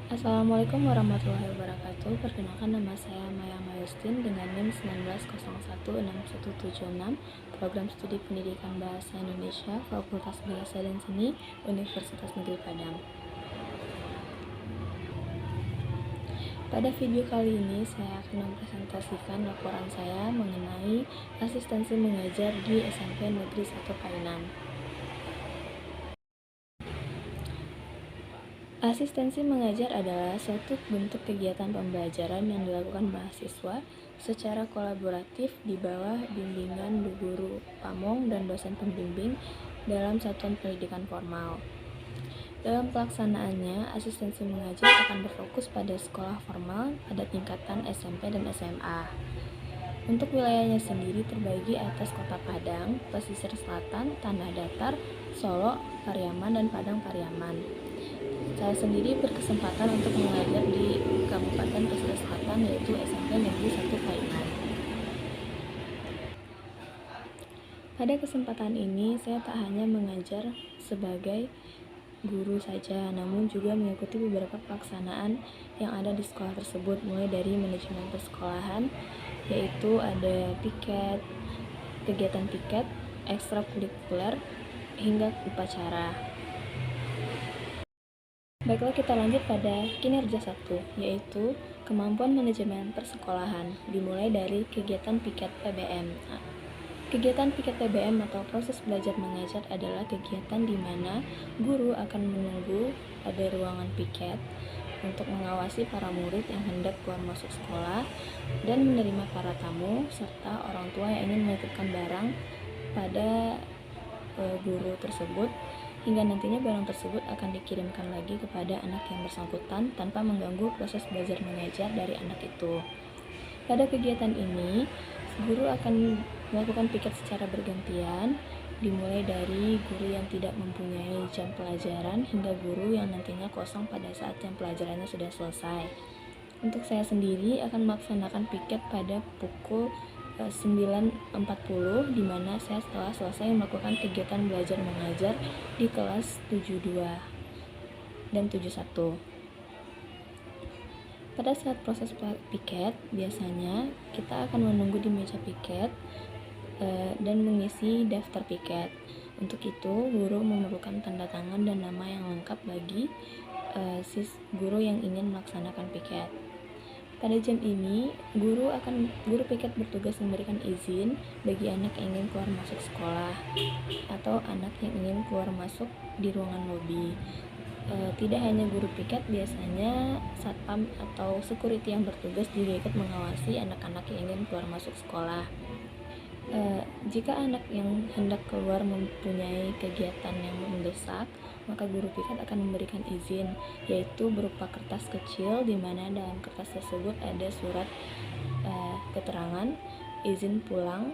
Assalamualaikum warahmatullahi wabarakatuh. Perkenalkan, nama saya Maya Mayustin dengan NIM 19016176, Program Studi Pendidikan Bahasa Indonesia, Fakultas Bahasa dan Seni, Universitas Negeri Padang. Pada video kali ini saya akan mempresentasikan laporan saya mengenai asistensi mengajar di SMP Negeri 1 Painan. Asistensi mengajar adalah suatu bentuk kegiatan pembelajaran yang dilakukan mahasiswa secara kolaboratif di bawah bimbingan guru pamong dan dosen pembimbing dalam satuan pendidikan formal. Dalam pelaksanaannya, asistensi mengajar akan berfokus pada sekolah formal pada tingkatan SMP dan SMA. Untuk wilayahnya sendiri terbagi atas Kota Padang, Pesisir Selatan, Tanah Datar, Solo, Pariaman, dan Padang Pariaman. Saya sendiri berkesempatan untuk mengajar di Kabupaten Pesisir Selatan, yaitu SMP Negeri 1 Painan. Pada kesempatan ini, saya tak hanya mengajar sebagai guru saja, namun juga mengikuti beberapa pelaksanaan yang ada di sekolah tersebut, mulai dari manajemen persekolahan, yaitu ada piket, kegiatan piket, ekstrakurikuler, hingga upacara. Baiklah, kita lanjut pada kinerja 1, yaitu kemampuan manajemen persekolahan, dimulai dari kegiatan piket PBM. Kegiatan piket PBM atau proses belajar mengajar adalah kegiatan di mana guru akan menunggu pada ruangan piket untuk mengawasi para murid yang hendak keluar masuk sekolah dan menerima para tamu serta orang tua yang ingin menitipkan barang pada guru tersebut, hingga nantinya barang tersebut akan dikirimkan lagi kepada anak yang bersangkutan tanpa mengganggu proses belajar mengajar dari anak itu. Pada kegiatan ini, guru akan melakukan piket secara bergantian, dimulai dari guru yang tidak mempunyai jam pelajaran hingga guru yang nantinya kosong pada saat jam pelajarannya sudah selesai. Untuk saya sendiri akan melaksanakan piket pada pukul 9.40, di mana saya setelah selesai melakukan kegiatan belajar mengajar di kelas 72 dan 71. Pada saat proses piket, biasanya kita akan menunggu di meja piket dan mengisi daftar piket. Untuk itu, guru memerlukan tanda tangan dan nama yang lengkap bagi guru yang ingin melaksanakan piket. Pada jam ini, guru piket bertugas memberikan izin bagi anak yang ingin keluar masuk sekolah atau anak yang ingin keluar masuk di ruangan lobi. Tidak hanya guru piket, biasanya satpam atau security yang bertugas juga ikut mengawasi anak-anak yang ingin keluar masuk sekolah. Jika anak yang hendak keluar mempunyai kegiatan yang mendesak, maka guru piket akan memberikan izin, yaitu berupa kertas kecil di mana dalam kertas tersebut ada surat keterangan, izin pulang,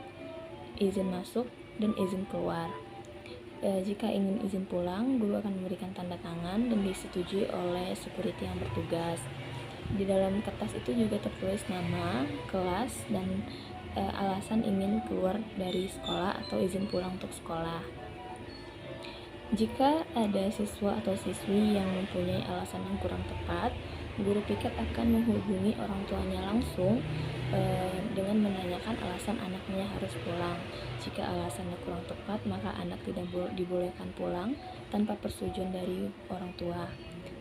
izin masuk, dan izin keluar. Jika ingin izin pulang, guru akan memberikan tanda tangan dan disetujui oleh security yang bertugas. Di dalam kertas itu juga tertulis nama, kelas, dan alasan ingin keluar dari sekolah atau izin pulang untuk sekolah. Jika ada siswa atau siswi yang mempunyai alasan yang kurang tepat, guru piket akan menghubungi orang tuanya langsung dengan menanyakan alasan anaknya harus pulang. Jika alasannya kurang tepat, maka anak tidak dibolehkan pulang tanpa persetujuan dari orang tua.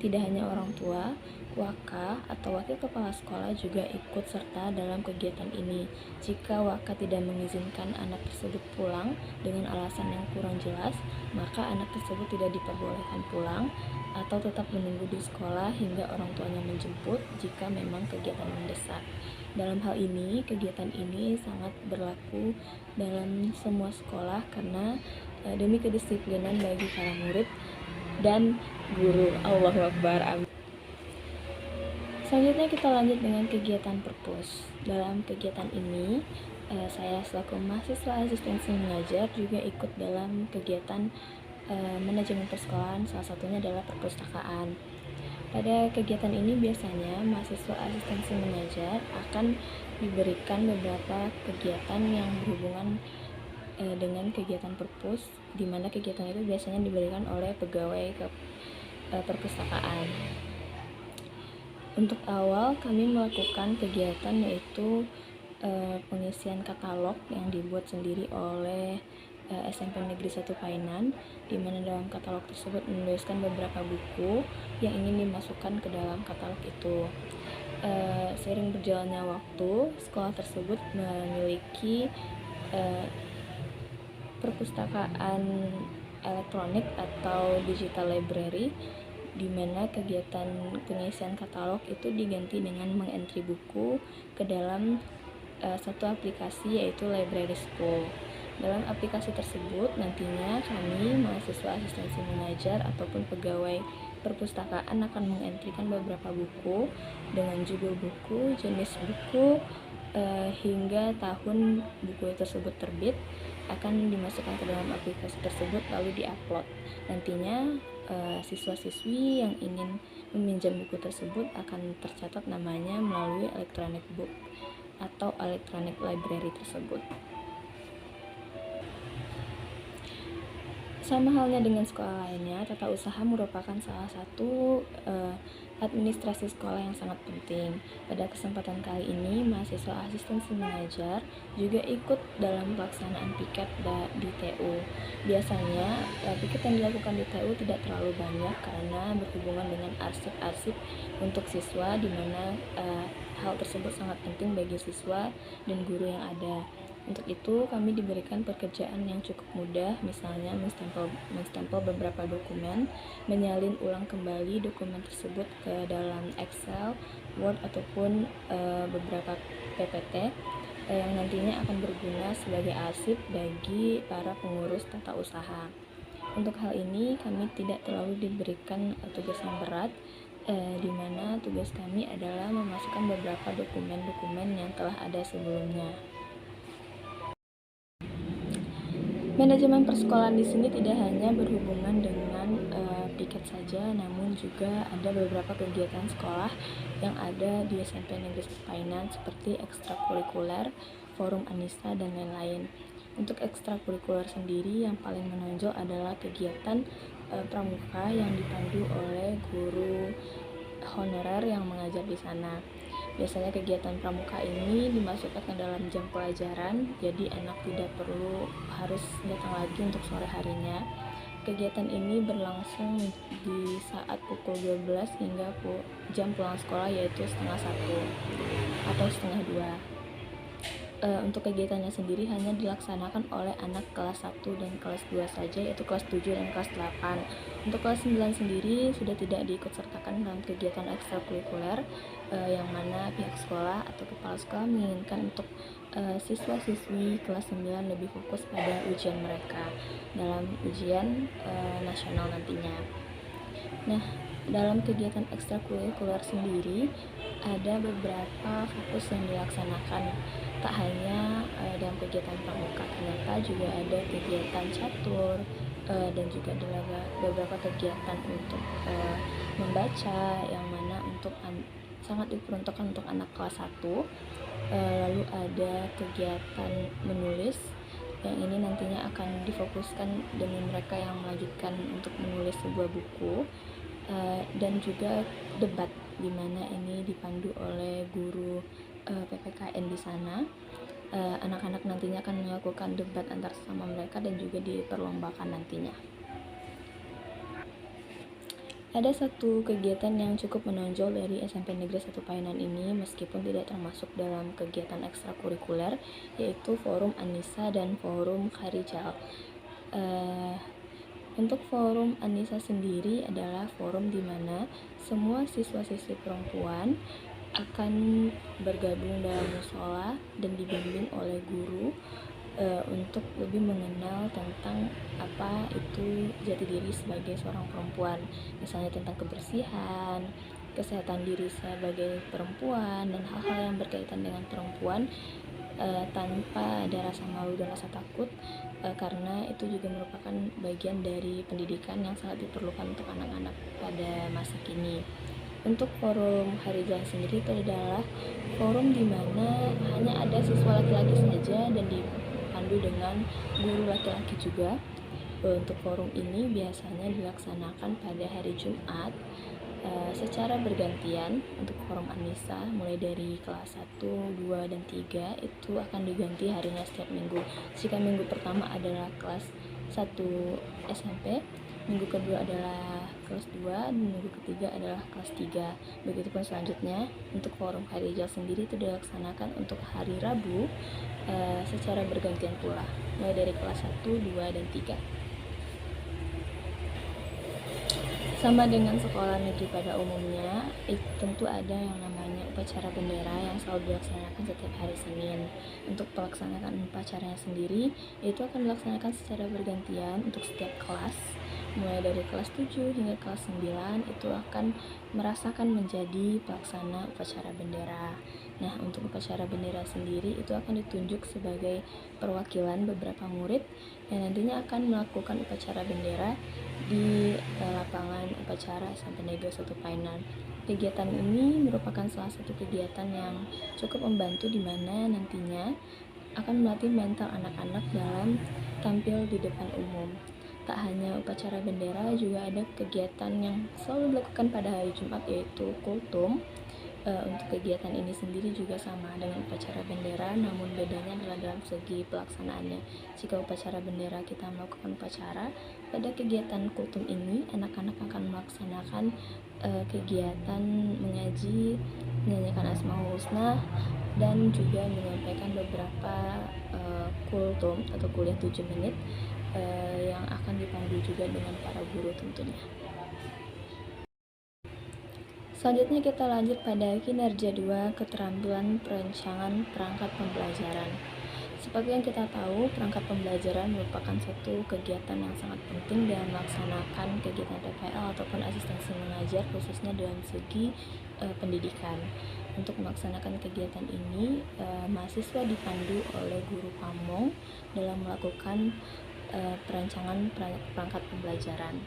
Tidak hanya orang tua, waka atau wakil kepala sekolah juga ikut serta dalam kegiatan ini. Jika waka tidak mengizinkan anak tersebut pulang dengan alasan yang kurang jelas, maka anak tersebut tidak diperbolehkan pulang atau tetap menunggu di sekolah hingga orang tuanya menjemput jika memang kegiatan mendesak. Dalam hal ini, kegiatan ini sangat berlaku dalam semua sekolah karena demi kedisiplinan bagi para murid dan guru. Allahu Akbar, amin. Selanjutnya kita lanjut dengan kegiatan perpus. Dalam kegiatan ini, saya selaku mahasiswa asistensi mengajar juga ikut dalam kegiatan manajemen persekolahan, salah satunya adalah perpustakaan. Pada kegiatan ini biasanya mahasiswa asistensi mengajar akan diberikan beberapa kegiatan yang berhubungan dengan kegiatan perpus, di mana kegiatan itu biasanya diberikan oleh pegawai perpustakaan. Untuk awal kami melakukan kegiatan yaitu pengisian katalog yang dibuat sendiri oleh SMP Negeri 1 Painan, di mana dalam katalog tersebut menuliskan beberapa buku yang ingin dimasukkan ke dalam katalog itu. Seiring berjalannya waktu, sekolah tersebut memiliki perpustakaan elektronik atau digital library, di mana kegiatan pengisian katalog itu diganti dengan mengentry buku ke dalam satu aplikasi yaitu Library School. Dalam aplikasi tersebut nantinya kami mahasiswa asistensi mengajar ataupun pegawai perpustakaan akan mengentrikan beberapa buku dengan judul buku, jenis buku, hingga tahun buku tersebut terbit, akan dimasukkan ke dalam aplikasi tersebut lalu diupload. Nantinya siswa-siswi yang ingin meminjam buku tersebut akan tercatat namanya melalui electronic book atau electronic library tersebut. Sama halnya dengan sekolah lainnya, tata usaha merupakan salah satu administrasi sekolah yang sangat penting. Pada kesempatan kali ini, mahasiswa asistensi mengajar juga ikut dalam pelaksanaan piket di TU. Biasanya, piket yang dilakukan di TU tidak terlalu banyak karena berhubungan dengan arsip-arsip untuk siswa, di mana hal tersebut sangat penting bagi siswa dan guru yang ada. Untuk itu, kami diberikan pekerjaan yang cukup mudah, misalnya menstempel beberapa dokumen, menyalin ulang kembali dokumen tersebut ke dalam Excel, Word, ataupun beberapa PPT yang nantinya akan berguna sebagai arsip bagi para pengurus tata usaha. Untuk hal ini, kami tidak terlalu diberikan tugas yang berat, di mana tugas kami adalah memasukkan beberapa dokumen-dokumen yang telah ada sebelumnya. Manajemen persekolahan di sini tidak hanya berhubungan dengan piket saja, namun juga ada beberapa kegiatan sekolah yang ada di SMP Negeri Painan seperti ekstrakurikuler, forum Anissa, dan lain-lain. Untuk ekstrakurikuler sendiri yang paling menonjol adalah kegiatan pramuka yang dipandu oleh guru honorer yang mengajar di sana. Biasanya kegiatan pramuka ini dimasukkan ke dalam jam pelajaran, jadi anak tidak perlu harus datang lagi untuk sore harinya. Kegiatan ini berlangsung di saat pukul 12 hingga jam pulang sekolah, yaitu setengah 1 atau setengah 2. Untuk kegiatannya sendiri hanya dilaksanakan oleh anak kelas 1 dan kelas 2 saja, yaitu kelas 7 dan kelas 8. Untuk kelas 9 sendiri sudah tidak diikutsertakan dalam kegiatan ekstrakurikuler, yang mana pihak sekolah atau kepala sekolah menginginkan untuk siswa-siswi kelas 9 lebih fokus pada ujian mereka dalam ujian nasional nantinya. Nah, dalam kegiatan ekstrakurikuler sendiri ada beberapa fokus yang dilaksanakan. Tak hanya dalam kegiatan pramuka, ternyata juga ada kegiatan catur dan juga ada beberapa kegiatan untuk membaca, yang mana untuk sangat diperuntukkan untuk anak kelas 1. Lalu ada kegiatan menulis, yang ini nantinya akan difokuskan dengan mereka yang melanjutkan untuk menulis sebuah buku, dan juga debat, di mana ini dipandu oleh guru PPKN di sana. Anak-anak nantinya akan melakukan debat antar sesama mereka dan juga diperlombakan nantinya. Ada satu kegiatan yang cukup menonjol dari SMP Negeri 1 Painan ini, meskipun tidak termasuk dalam kegiatan ekstrakurikuler, yaitu forum Anissa dan forum Kharijal. Untuk forum Anissa sendiri adalah forum di mana semua siswa-siswi perempuan akan bergabung dalam musola dan dibimbing oleh guru untuk lebih mengenal tentang apa itu jati diri sebagai seorang perempuan, misalnya tentang kebersihan, kesehatan diri sebagai perempuan, dan hal-hal yang berkaitan dengan perempuan, tanpa ada rasa malu dan rasa takut, karena itu juga merupakan bagian dari pendidikan yang sangat diperlukan untuk anak-anak pada masa kini. Untuk forum Harijal sendiri itu adalah forum di mana hanya ada siswa laki-laki saja dan dipandu dengan guru laki-laki juga. Untuk forum ini biasanya dilaksanakan pada hari Jumat secara bergantian untuk forum Anissa mulai dari kelas 1, 2, dan 3 itu akan diganti harinya setiap minggu. Jika minggu pertama adalah kelas 1 SMP, minggu kedua adalah kelas 2, dan minggu ketiga adalah kelas 3. Begitupun selanjutnya. Untuk forum hari hijau sendiri itu dilaksanakan untuk hari Rabu secara bergantian pula, mulai dari kelas 1, 2, dan 3. Sama dengan sekolah negeri pada umumnya, tentu ada yang namanya upacara bendera yang selalu dilaksanakan setiap hari Senin. Untuk pelaksanaan upacaranya sendiri, itu akan dilaksanakan secara bergantian untuk setiap kelas. Mulai dari kelas 7 hingga kelas 9 itu akan merasakan menjadi pelaksana upacara bendera. Nah, untuk upacara bendera sendiri itu akan ditunjuk sebagai perwakilan beberapa murid yang nantinya akan melakukan upacara bendera di lapangan upacara SMP Negeri 1 Painan. Kegiatan ini merupakan salah satu kegiatan yang cukup membantu di mana nantinya akan melatih mental anak-anak dalam tampil di depan umum. Tak hanya upacara bendera, juga ada kegiatan yang selalu dilakukan pada hari Jumat, yaitu kultum. Untuk kegiatan ini sendiri juga sama dengan upacara bendera, namun bedanya adalah dalam segi pelaksanaannya. Jika upacara bendera kita melakukan upacara, pada kegiatan kultum ini anak-anak akan melaksanakan kegiatan mengaji, menyanyikan Asmaul Husna, dan juga menyampaikan beberapa kultum atau kuliah 7 menit yang akan dipandu juga dengan para guru tentunya. Selanjutnya kita lanjut pada kinerja 2, keterampilan perancangan perangkat pembelajaran. Seperti yang kita tahu, perangkat pembelajaran merupakan satu kegiatan yang sangat penting dalam melaksanakan kegiatan PPL ataupun asistensi mengajar, khususnya dalam segi pendidikan. Untuk melaksanakan kegiatan ini, mahasiswa dipandu oleh guru pamong dalam melakukan perancangan perangkat pembelajaran.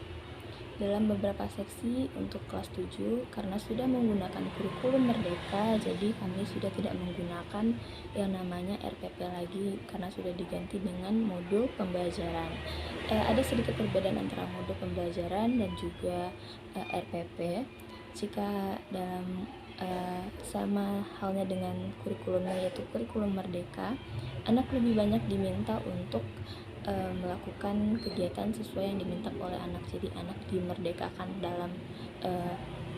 Dalam beberapa seksi untuk kelas 7, karena sudah menggunakan kurikulum Merdeka, jadi kami sudah tidak menggunakan yang namanya RPP lagi karena sudah diganti dengan modul pembelajaran. Ada sedikit perbedaan antara modul pembelajaran dan juga RPP. Jika dalam sama halnya dengan kurikulumnya, yaitu kurikulum Merdeka, anak lebih banyak diminta untuk melakukan kegiatan sesuai yang diminta oleh anak. Jadi anak dimerdekakan dalam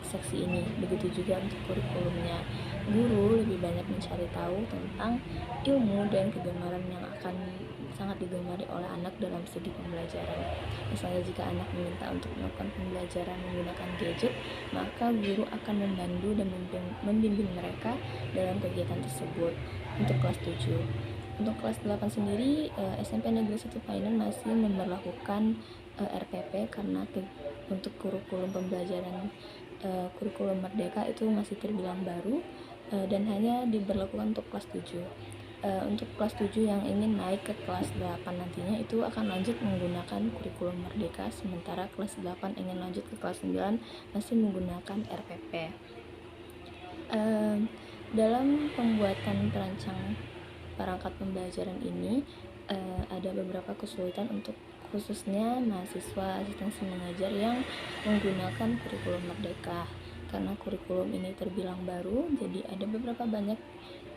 seksi ini. Begitu juga untuk kurikulumnya. Guru lebih banyak mencari tahu tentang ilmu dan kegemaran yang akan sangat digemari oleh anak dalam segi pembelajaran. Misalnya jika anak meminta untuk melakukan pembelajaran menggunakan gadget, maka guru akan membantu dan membimbing mereka dalam kegiatan tersebut. Untuk kelas 7. Untuk kelas 8 sendiri, SMP Negeri 1 Painan masih memberlakukan RPP karena untuk kurikulum pembelajaran kurikulum Merdeka itu masih terbilang baru dan hanya diberlakukan untuk kelas 7. Untuk kelas 7 yang ingin naik ke kelas 8 nantinya itu akan lanjut menggunakan kurikulum Merdeka, sementara kelas 8 ingin lanjut ke kelas 9 masih menggunakan RPP. Dalam pembuatan perancang perangkat pembelajaran ini ada beberapa kesulitan untuk khususnya mahasiswa asistensi mengajar yang menggunakan kurikulum Merdeka. Karena kurikulum ini terbilang baru, jadi ada beberapa banyak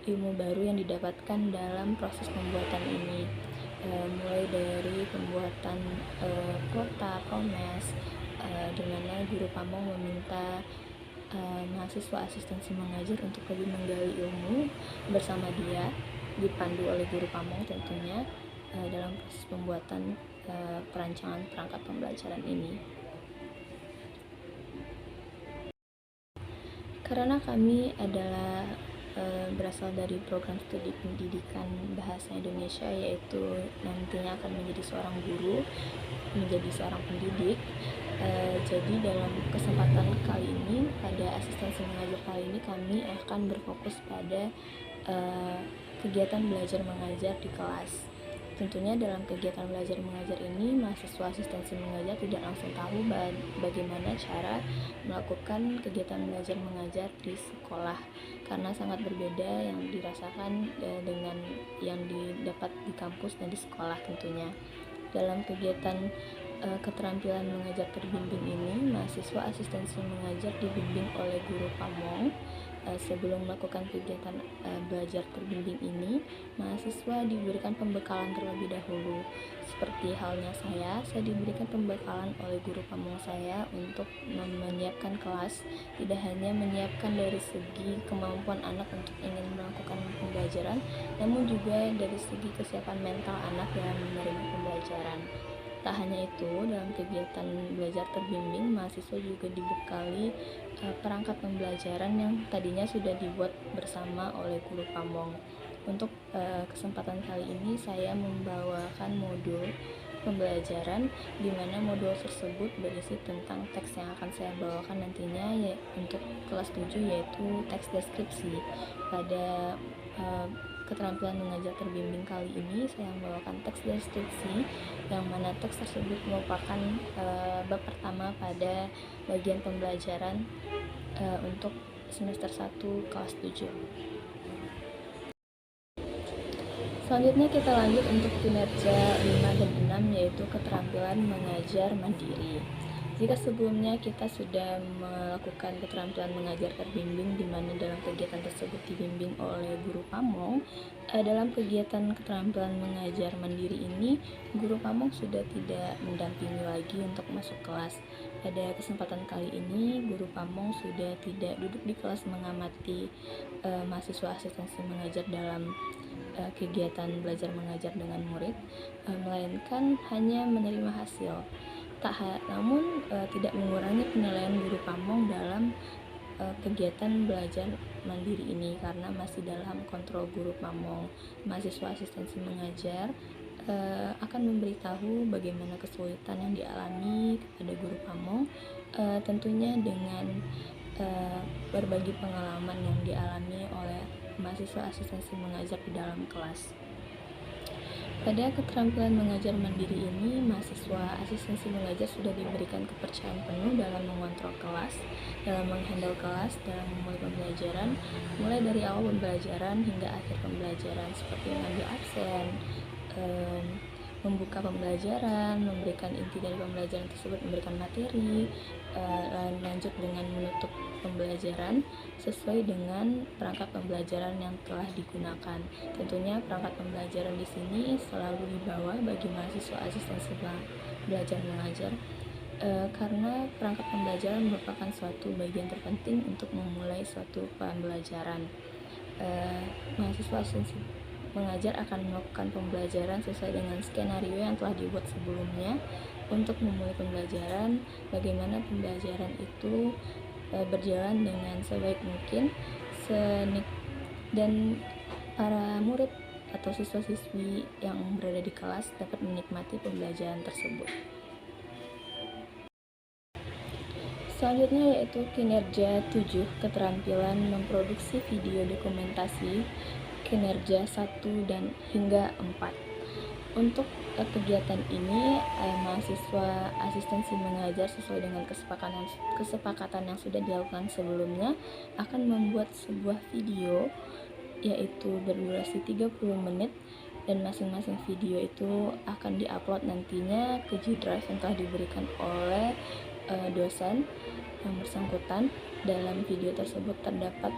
ilmu baru yang didapatkan dalam proses pembuatan ini. Mulai dari pembuatan kota, promes, di mana guru pamong meminta mahasiswa asistensi mengajar untuk lebih menggali ilmu bersama dia, dipandu oleh guru pamong tentunya dalam proses pembuatan perancangan perangkat pembelajaran ini. Karena kami adalah berasal dari program studi pendidikan bahasa Indonesia, yaitu nantinya akan menjadi seorang guru, menjadi seorang pendidik. Jadi dalam kesempatan kali ini, pada asistensi mengajar kali ini, kami akan berfokus pada kegiatan belajar mengajar di kelas. Tentunya dalam kegiatan belajar mengajar ini, mahasiswa asistensi mengajar tidak langsung tahu bagaimana cara melakukan kegiatan belajar mengajar di sekolah, karena sangat berbeda yang dirasakan dengan yang didapat di kampus dan di sekolah tentunya. Dalam kegiatan keterampilan mengajar terbimbing ini, mahasiswa asistensi mengajar dibimbing oleh guru pamong. Sebelum melakukan kegiatan belajar terbimbing ini, mahasiswa diberikan pembekalan terlebih dahulu. Seperti halnya saya diberikan pembekalan oleh guru pamong saya untuk menyiapkan kelas, tidak hanya menyiapkan dari segi kemampuan anak untuk ingin melakukan pembelajaran, namun juga dari segi kesiapan mental anak dalam menerima pembelajaran. Tak hanya itu, dalam kegiatan belajar terbimbing, mahasiswa juga dibekali perangkat pembelajaran yang tadinya sudah dibuat bersama oleh guru pamong. Untuk kesempatan kali ini saya membawakan modul pembelajaran di mana modul tersebut berisi tentang teks yang akan saya bawakan nantinya untuk kelas 7, yaitu teks deskripsi. Pada keterampilan mengajar terbimbing kali ini saya membawakan teks deskripsi, yang mana teks tersebut merupakan bab pertama pada bagian pembelajaran untuk semester 1 kelas 7. Selanjutnya kita lanjut untuk kinerja 5 dan 6, yaitu keterampilan mengajar mandiri. Jika sebelumnya kita sudah melakukan keterampilan mengajar terbimbing di mana dalam kegiatan tersebut dibimbing oleh guru pamong, dalam kegiatan keterampilan mengajar mandiri ini, guru pamong sudah tidak mendampingi lagi untuk masuk kelas. Pada kesempatan kali ini, guru pamong sudah tidak duduk di kelas mengamati mahasiswa asistensi mengajar dalam kegiatan belajar mengajar dengan murid, melainkan hanya menerima hasil. Namun tidak mengurangi penilaian guru pamong dalam kegiatan belajar mandiri ini, karena masih dalam kontrol guru pamong. Mahasiswa asistensi mengajar akan memberitahu bagaimana kesulitan yang dialami kepada guru pamong, tentunya dengan berbagi pengalaman yang dialami oleh mahasiswa asistensi mengajar di dalam kelas. Pada keterampilan mengajar mandiri ini, mahasiswa asistensi mengajar sudah diberikan kepercayaan penuh dalam mengontrol kelas, dalam menghandle kelas, dalam memulai pembelajaran, mulai dari awal pembelajaran hingga akhir pembelajaran, seperti mengambil absen, membuka pembelajaran, memberikan inti dari pembelajaran tersebut, memberikan materi, lanjut dengan menutup pembelajaran sesuai dengan perangkat pembelajaran yang telah digunakan. Tentunya perangkat pembelajaran di sini selalu dibawa bagi mahasiswa asistensi belajar mengajar, karena perangkat pembelajaran merupakan suatu bagian terpenting untuk memulai suatu pembelajaran. Mahasiswa asistensi mengajar akan melakukan pembelajaran sesuai dengan skenario yang telah dibuat sebelumnya untuk memulai pembelajaran, bagaimana pembelajaran itu berjalan dengan sebaik mungkin, dan para murid atau siswa-siswi yang berada di kelas dapat menikmati pembelajaran tersebut. Selanjutnya yaitu kinerja 7, keterampilan memproduksi video dokumentasi, kinerja 1 dan hingga 4. Untuk kegiatan ini, mahasiswa asistensi mengajar sesuai dengan kesepakatan yang sudah dilakukan sebelumnya akan membuat sebuah video, yaitu berdurasi 30 menit, dan masing-masing video itu akan diupload nantinya ke G Drive yang telah diberikan oleh dosen yang bersangkutan. Dalam video tersebut terdapat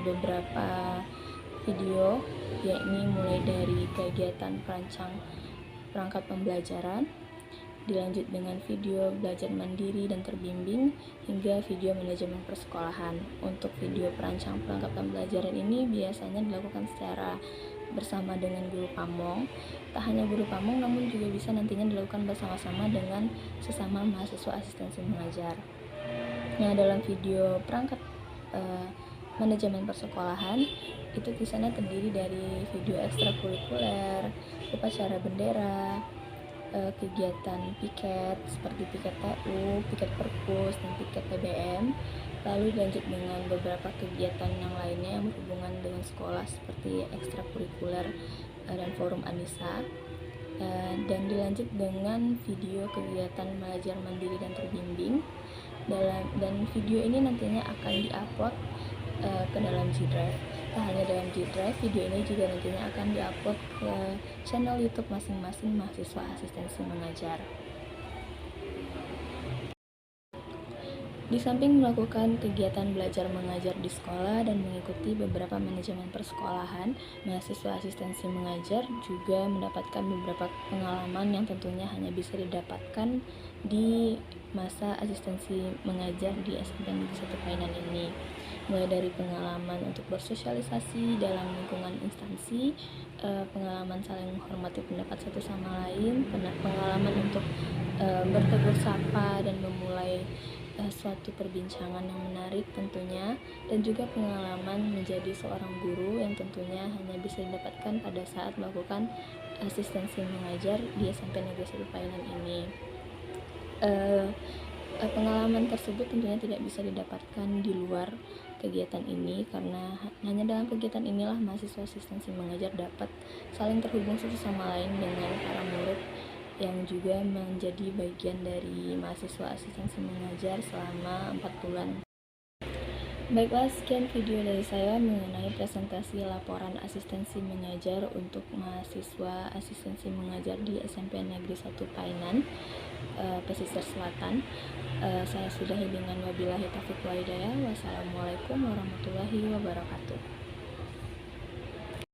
beberapa video, yakni mulai dari kegiatan perancang perangkat pembelajaran, dilanjut dengan video belajar mandiri dan terbimbing, hingga video manajemen persekolahan. Untuk video perancang perangkat pembelajaran ini biasanya dilakukan secara bersama dengan guru pamong. Tak hanya guru pamong, namun juga bisa nantinya dilakukan bersama-sama dengan sesama mahasiswa asistensi mengajar. Nah, dalam video perangkat manajemen persekolahan itu di sana terdiri dari video ekstrakurikuler, upacara bendera, kegiatan piket seperti piket TU, piket perpus, dan piket PBM. Lalu dilanjut dengan beberapa kegiatan yang lainnya yang berhubungan dengan sekolah seperti ekstrakurikuler dan forum Anissa. Dan dilanjut dengan video kegiatan belajar mandiri dan terbimbing. Dan video ini nantinya akan diupload ke dalam G Drive. Tak hanya dalam G Drive, video ini juga nantinya akan diupload ke channel YouTube masing-masing mahasiswa asistensi mengajar. Di samping melakukan kegiatan belajar mengajar di sekolah dan mengikuti beberapa manajemen persekolahan, mahasiswa asistensi mengajar juga mendapatkan beberapa pengalaman yang tentunya hanya bisa didapatkan di masa asistensi mengajar di SMP Negeri 1 Painan ini. Mulai dari pengalaman untuk bersosialisasi dalam lingkungan instansi, pengalaman saling menghormati pendapat satu sama lain, pengalaman untuk bertegur sapa dan memulai suatu perbincangan yang menarik tentunya, dan juga pengalaman menjadi seorang guru yang tentunya hanya bisa didapatkan pada saat melakukan asistensi mengajar di SMP Negeri 1 Painan ini. Pengalaman tersebut tentunya tidak bisa didapatkan di luar kegiatan ini, karena hanya dalam kegiatan inilah mahasiswa asistensi mengajar dapat saling terhubung satu sama lain dengan para murid yang juga menjadi bagian dari mahasiswa asistensi mengajar selama 4 bulan. Baiklah, sekian video dari saya mengenai presentasi laporan asistensi mengajar untuk mahasiswa asistensi mengajar di SMP Negeri 1 Painan, Pesisir Selatan. Saya sudahi dengan wabillahi taufiq wal hidayah. Wassalamualaikum warahmatullahi wabarakatuh.